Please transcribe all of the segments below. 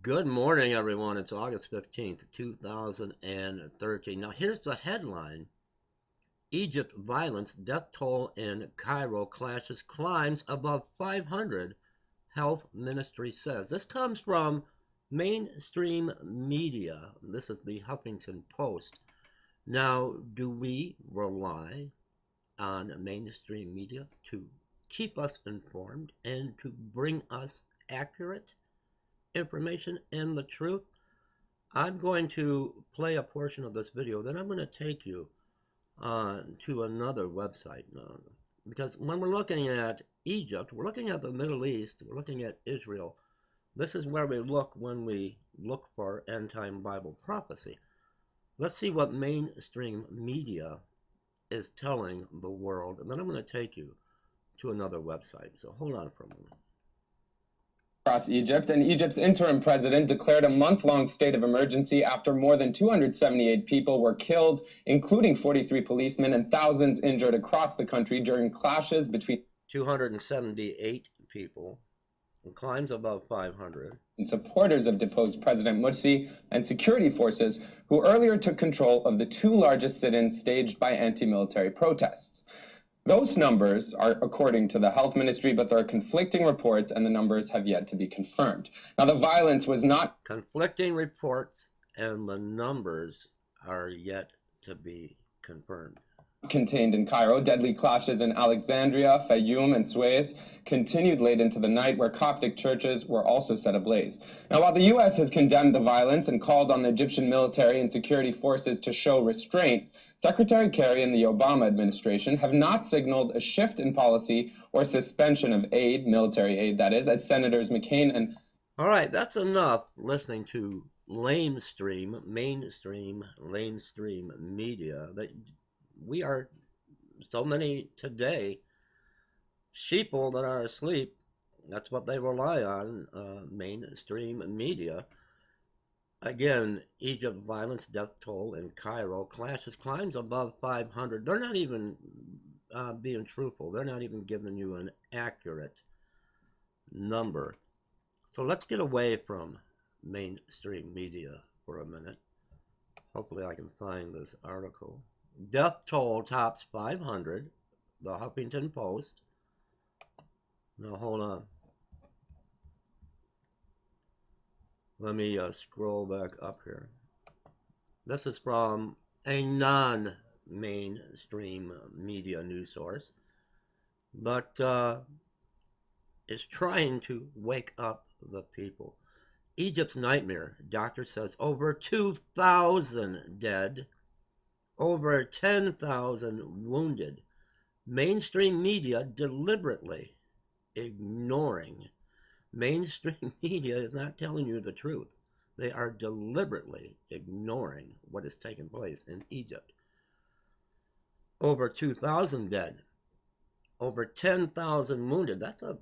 Good morning, everyone. It's August 15th, 2013. Now, here's the headline. Egypt violence, death toll in Cairo clashes climbs above 500, health ministry says. This comes from mainstream media. This is the Huffington Post. Now, do we rely on mainstream media to keep us informed and to bring us accurate information and the truth? I'm going to play a portion of this video, then I'm going to take you to another website. Because when we're looking at Egypt, we're looking at the Middle East, we're looking at Israel. This is where we look when we look for end-time Bible prophecy. Let's see what mainstream media is telling the world, and then I'm going to take you to another website. So hold on for a moment. Across Egypt, and Egypt's interim president declared a month-long state of emergency after more than 278 people were killed, including 43 policemen, and thousands injured across the country during clashes between 278 people, and climbs above 500. Supporters of deposed President Morsi and security forces who earlier took control of the two largest sit-ins staged by anti-military protests. Those numbers are according to the health ministry, but there are conflicting reports and the numbers have yet to be confirmed. Now, the violence was not conflicting reports and the numbers are yet to be confirmed. Contained in Cairo. Deadly clashes in Alexandria, Fayoum, and Suez continued late into the night, where Coptic churches were also set ablaze. Now, while the U.S. has condemned the violence and called on the Egyptian military and security forces to show restraint, Secretary Kerry and the Obama administration have not signaled a shift in policy or suspension of aid, military aid that is, as Senators McCain and... All right, that's enough listening to mainstream media. That we are so many today sheeple that are asleep. That's what they rely on, mainstream media. Again, Egypt violence, death toll in Cairo clashes climbs above 500. They're not even being truthful. They're not even giving you an accurate number. So let's get away from mainstream media for a minute. Hopefully I can find this article. Death toll tops 500, the Huffington Post. Now hold on. Let me scroll back up here. This is from a non-mainstream media news source, but is trying to wake up the people. Egypt's nightmare, doctor says over 2,000 dead, over 10,000 wounded. Mainstream media deliberately ignoring. Mainstream media is not telling you the truth. They are deliberately ignoring what is taking place in Egypt. Over 2,000 dead, over 10,000 wounded. That's a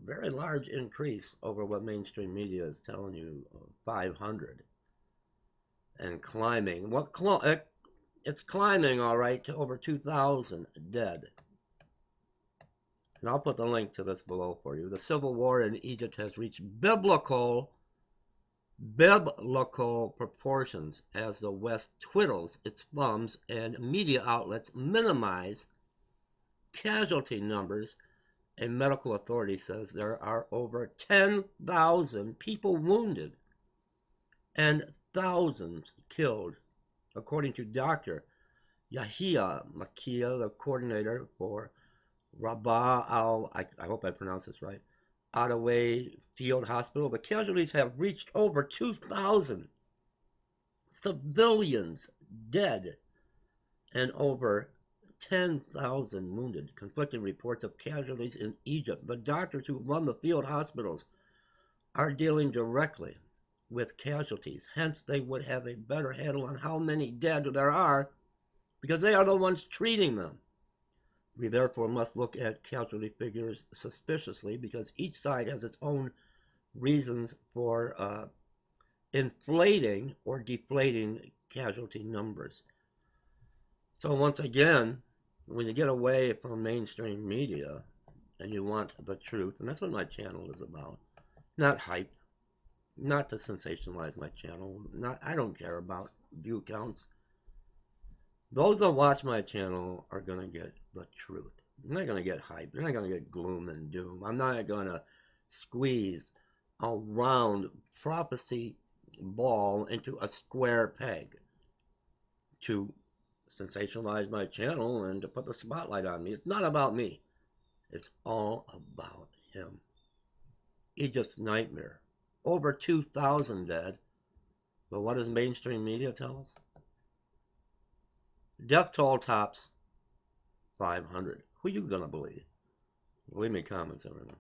very large increase over what mainstream media is telling you, 500. And climbing. It's climbing, all right, to over 2,000 dead. And I'll put the link to this below for you. The civil war in Egypt has reached biblical proportions as the West twiddles its thumbs and media outlets minimize casualty numbers. A medical authority says there are over 10,000 people wounded and thousands killed, according to Dr. Yahya Makia, the coordinator for Rabah al, I hope I pronounced this right, Adaway Field Hospital. The casualties have reached over 2,000 civilians dead and over 10,000 wounded. Conflicting reports of casualties in Egypt. The doctors who run the field hospitals are dealing directly with casualties. Hence, they would have a better handle on how many dead there are because they are the ones treating them. We therefore must look at casualty figures suspiciously because each side has its own reasons for inflating or deflating casualty numbers. So once again, when you get away from mainstream media and you want the truth, and that's what my channel is about, not hype, not to sensationalize my channel. I don't care about view counts. Those that watch my channel are going to get the truth. I'm not going to get hype. They're not going to get gloom and doom. I'm not going to squeeze a round prophecy ball into a square peg to sensationalize my channel and to put the spotlight on me. It's not about me. It's all about him. Egypt's nightmare. Over 2,000 dead. But what does mainstream media tell us? Death toll tops 500. Who you gonna believe? Leave me comments, everyone.